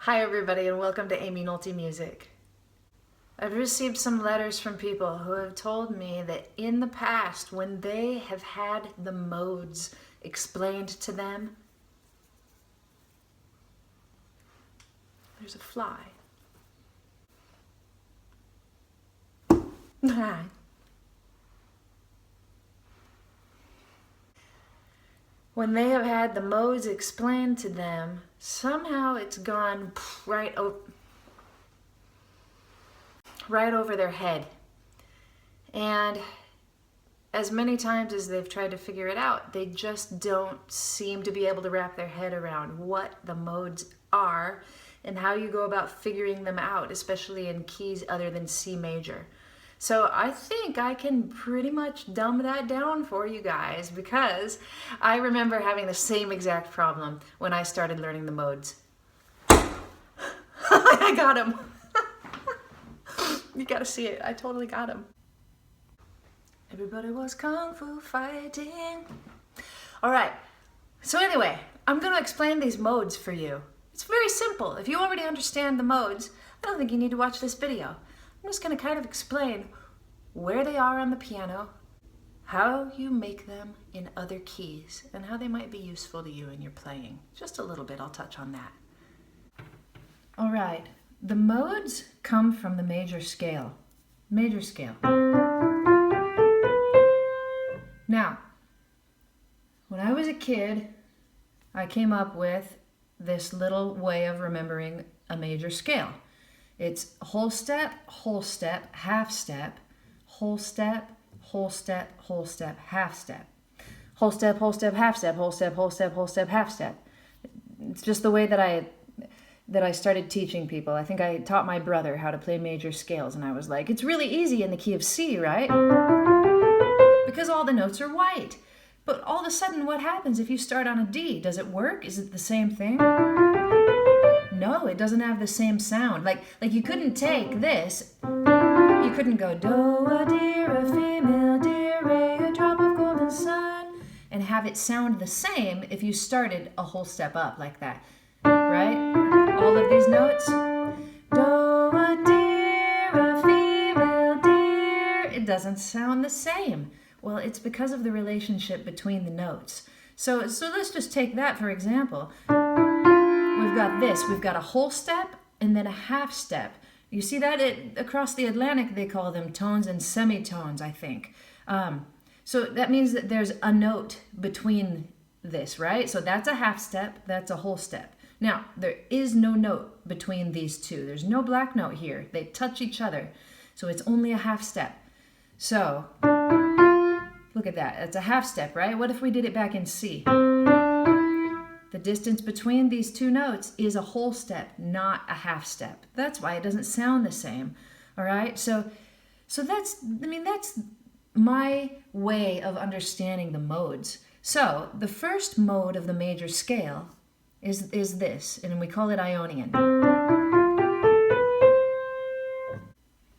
Hi everybody and welcome to Aimee Nolte Music. I've received some letters from people who have told me that in the past when they have had the modes explained to them, there's a fly. When they have had the modes explained to them, somehow it's gone right over their head. And as many times as they've tried to figure it out, they just don't seem to be able to wrap their head around what the modes are and how you go about figuring them out, especially in keys other than C major. So I think I can pretty much dumb that down for you guys because I remember having the same exact problem when I started learning the modes. I got him. You gotta see it. I totally got him. Everybody was kung fu fighting. All right. So anyway, I'm gonna explain these modes for you. It's very simple. If you already understand the modes, I don't think you need to watch this video. I'm just going to kind of explain where they are on the piano, how you make them in other keys, and how they might be useful to you in your playing. Just a little bit, I'll touch on that. All right, the modes come from the major scale. Major scale. Now, when I was a kid, I came up with this little way of remembering a major scale. It's whole step, half step, whole step, whole step, whole step, half step. Whole step, half step, whole step, half step. It's just the way that I started teaching people. I think I taught my brother how to play major scales, and I was like, it's really easy in the key of C, right? Because all the notes are white. But all of a sudden, what happens if you start on a D? Does it work? Is it the same thing? No, it doesn't have the same sound. Like you couldn't take this. You couldn't go do a deer, a female deer, a drop of golden sun, and have it sound the same if you started a whole step up like that, right? All of these notes. Do a deer, a female deer. It doesn't sound the same. Well, it's because of the relationship between the notes. So let's just take that for example. We've got this. We've got a whole step and then a half step. You see that? Across the Atlantic, they call them tones and semitones, I think. So that means that there's a note between this, right? So that's a half step. That's a whole step. Now, there is no note between these two. There's no black note here. They touch each other. So it's only a half step. So look at that. It's a half step, right? What if we did it back in C? The distance between these two notes is a whole step, not a half step. That's why it doesn't sound the same. All right? So that's my way of understanding the modes. So the first mode of the major scale is this, and we call it Ionian.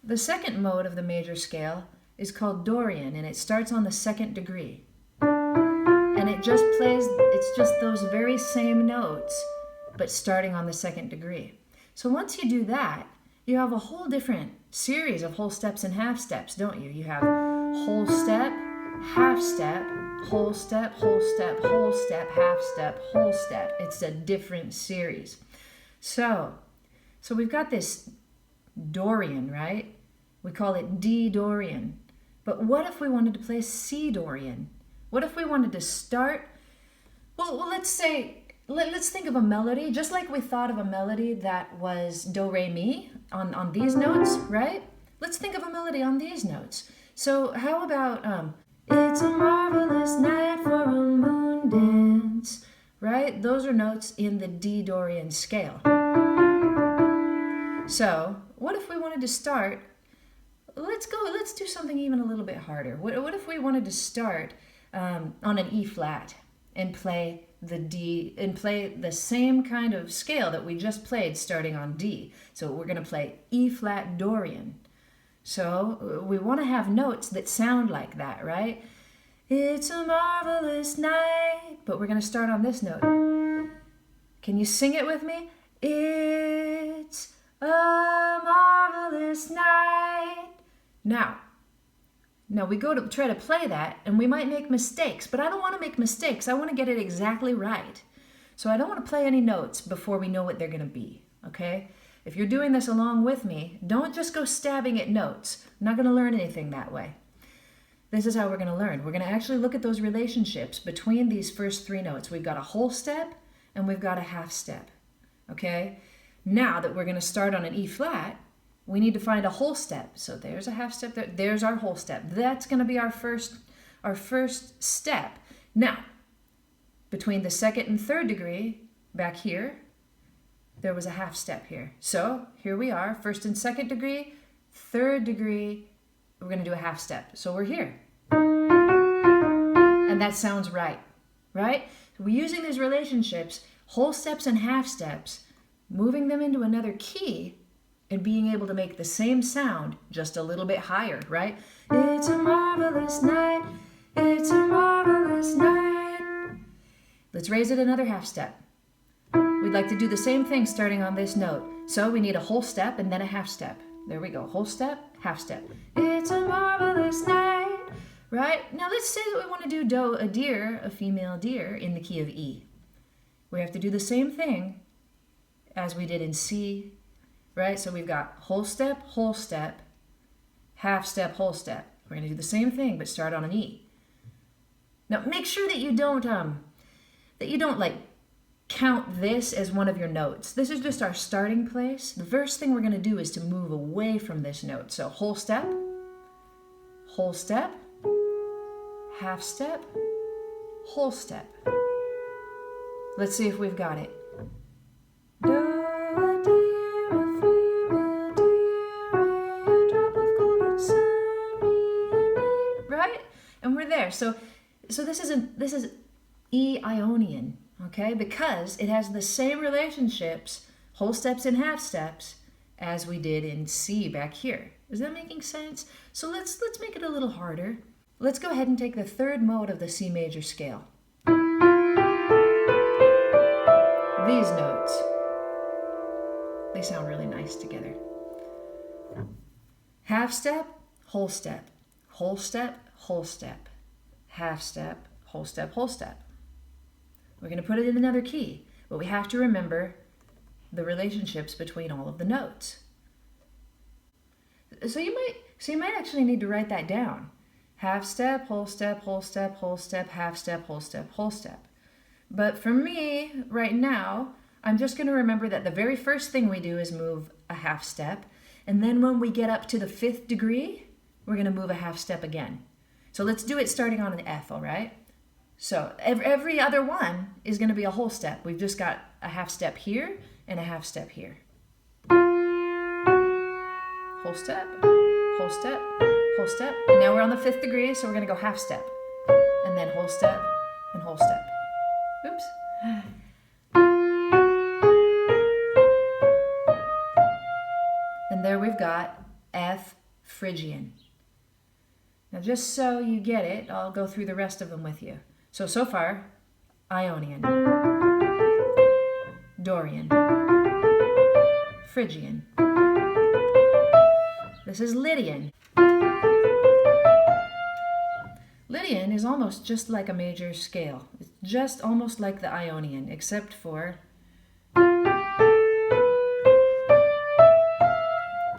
The second mode of the major scale is called Dorian, and it starts on the second degree. And it's just those very same notes, but starting on the second degree. So once you do that, you have a whole different series of whole steps and half steps, don't you? You have whole step, half step, whole step, whole step, whole step, half step, whole step. It's a different series. So we've got this Dorian, right? We call it D Dorian. But what if we wanted to play C Dorian? What if we wanted to start? Well, let's think of a melody, just like we thought of a melody that was do, re, mi on these notes, right? Let's think of a melody on these notes. So how about, it's a marvelous night for a moon dance, right? Those are notes in the D Dorian scale. So what if we wanted to start, let's do something even a little bit harder. What if we wanted to start on an E flat and play the D and play the same kind of scale that we just played starting on D? So we're going to play E flat Dorian. So we want to have notes that sound like that, right? It's a marvelous night, but we're going to start on this note. Can you sing it with me? It's Now we go to try to play that, and we might make mistakes, but I don't want to make mistakes. I want to get it exactly right. So I don't want to play any notes before we know what they're going to be, okay? If you're doing this along with me, don't just go stabbing at notes. I'm not going to learn anything that way. This is how we're going to learn. We're going to actually look at those relationships between these first three notes. We've got a whole step and we've got a half step, okay? Now that we're going to start on an E flat, we need to find a whole step. So there's a half step there. There's our whole step. That's going to be our first step. Now, between the second and third degree, back here, there was a half step here. So here we are, first and second degree, third degree, we're going to do a half step. So we're here. And that sounds right, right? So we're using these relationships, whole steps and half steps, moving them into another key, and being able to make the same sound just a little bit higher, right? It's a marvelous night. It's a marvelous night. Let's raise it another half step. We'd like to do the same thing starting on this note. So we need a whole step and then a half step. There we go. Whole step, half step. It's a marvelous night, right? Now let's say that we want to do a deer, a female deer, in the key of E. We have to do the same thing as we did in C, right? So we've got whole step, half step, whole step. We're going to do the same thing, but start on an E. Now make sure that you don't like count this as one of your notes. This is just our starting place. The first thing we're going to do is to move away from this note. So whole step, half step, whole step. Let's see if we've got it. Right? And we're there. So this is E Ionian. Okay, because it has the same relationships, whole steps and half steps, as we did in C back here. Is that making sense? So let's make it a little harder. Let's go ahead and take the third mode of the C major scale. These notes, they sound really nice together. Half step, whole step, whole step, whole step, half step, whole step, whole step. We're going to put it in another key, but we have to remember the relationships between all of the notes. So you might actually need to write that down. Half step, whole step, whole step, whole step, half step, whole step, whole step. But for me, right now, I'm just going to remember that the very first thing we do is move a half step, and then when we get up to the fifth degree, we're going to move a half step again. So let's do it starting on an F, all right? So every other one is going to be a whole step. We've just got a half step here and a half step here. Whole step, whole step, whole step. And now we're on the fifth degree, so we're going to go half step. And then whole step and whole step. Oops. And there we've got F Phrygian. Now just so you get it, I'll go through the rest of them with you. So far, Ionian, Dorian, Phrygian. This is Lydian. Lydian is almost just like a major scale. It's just almost like the Ionian, except for...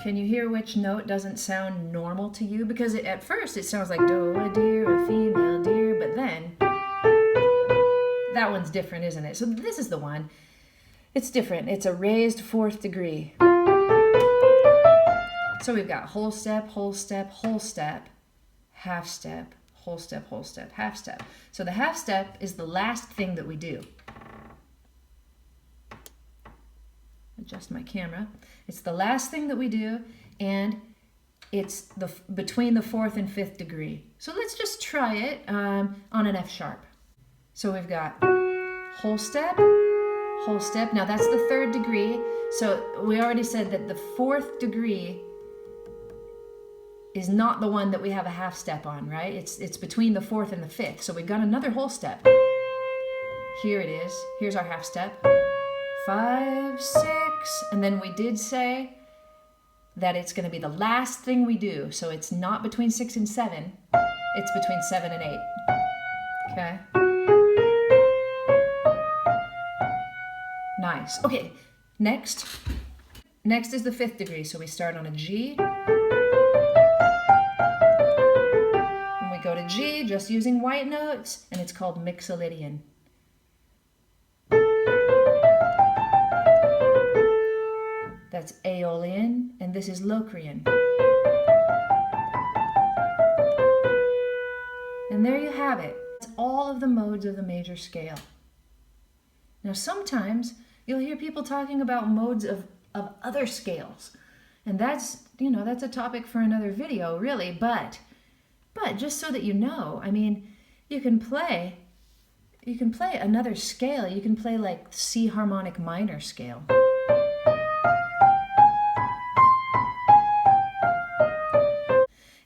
Can you hear which note doesn't sound normal to you? Because at first it sounds like do, a deer, a female deer, but then... That one's different, isn't it? So this is the one. It's different. It's a raised fourth degree. So we've got whole step, whole step, whole step, half step, whole step, whole step, half step. So the half step is the last thing that we do. Adjust my camera. It's the last thing that we do, and it's between the fourth and fifth degree. So let's just try it on an F sharp. So we've got whole step, whole step. Now that's the third degree. So we already said that the fourth degree is not the one that we have a half step on, right? It's between the fourth and the fifth. So we've got another whole step. Here it is. Here's our half step. 5, 6, and then we did say that it's going to be the last thing we do. So it's not between 6 and 7, it's between 7 and 8. Okay? Nice. Okay, next is the 5th degree. So we start on a G. And we go to G just using white notes, and it's called Mixolydian. That's Aeolian, and this is Locrian. And there you have it. It's all of the modes of the major scale. Now sometimes you'll hear people talking about modes of other scales. And that's, that's a topic for another video, really. But just so that you know, I mean, you can play another scale. You can play like C harmonic minor scale.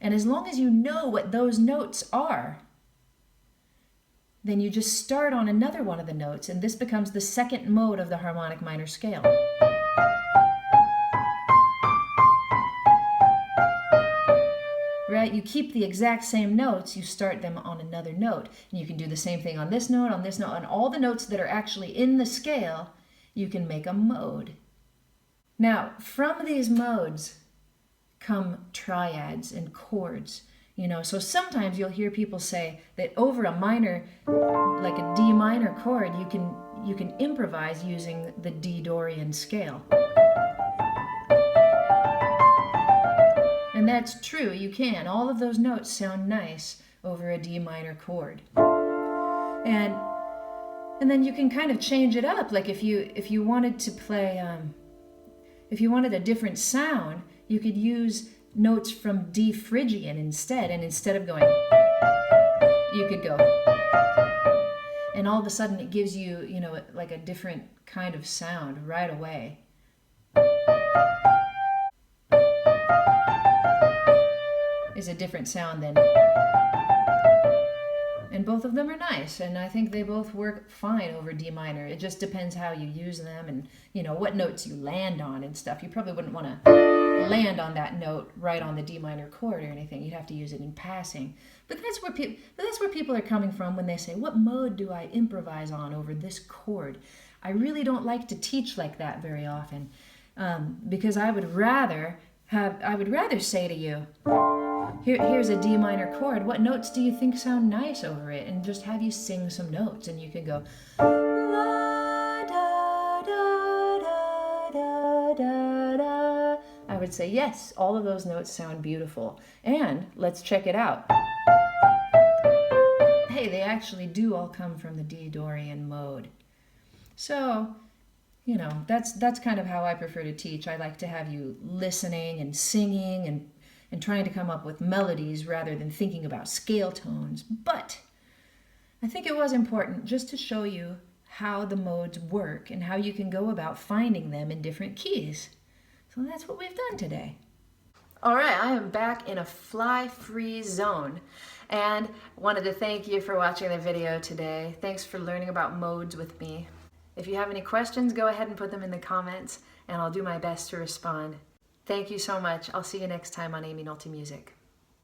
And as long as you know what those notes are, then you just start on another one of the notes, and this becomes the 2nd mode of the harmonic minor scale. Right? You keep the exact same notes, you start them on another note. And you can do the same thing on this note, on all the notes that are actually in the scale, you can make a mode. Now, from these modes come triads and chords. So sometimes you'll hear people say that over a minor, like a D minor chord, you can improvise using the D Dorian scale. And that's true, you can. All of those notes sound nice over a D minor chord. And then you can kind of change it up. Like if you wanted to play, if you wanted a different sound, you could use notes from D Phrygian instead, and instead of going, you could go. And all of a sudden it gives you, like a different kind of sound right away. Is a different sound than. And both of them are nice, and I think they both work fine over D minor. It just depends how you use them and, what notes you land on and stuff. You probably wouldn't want to land on that note right on the D minor chord or anything. You'd have to use it in passing. But that's where people are coming from when they say, what mode do I improvise on over this chord? I really don't like to teach like that very often, because I would rather say to you, here's a D minor chord. What notes do you think sound nice over it? And just have you sing some notes, and you can go la da da da da da da. I would say yes, all of those notes sound beautiful. And let's check it out. Hey, they actually do all come from the D Dorian mode. So, that's kind of how I prefer to teach. I like to have you listening and singing and trying to come up with melodies rather than thinking about scale tones. But I think it was important just to show you how the modes work and how you can go about finding them in different keys. So that's what we've done today. All right, I am back in a fly-free zone, and wanted to thank you for watching the video today. Thanks for learning about modes with me. If you have any questions, go ahead and put them in the comments, and I'll do my best to respond. Thank you so much. I'll see you next time on Aimee Nolte Music.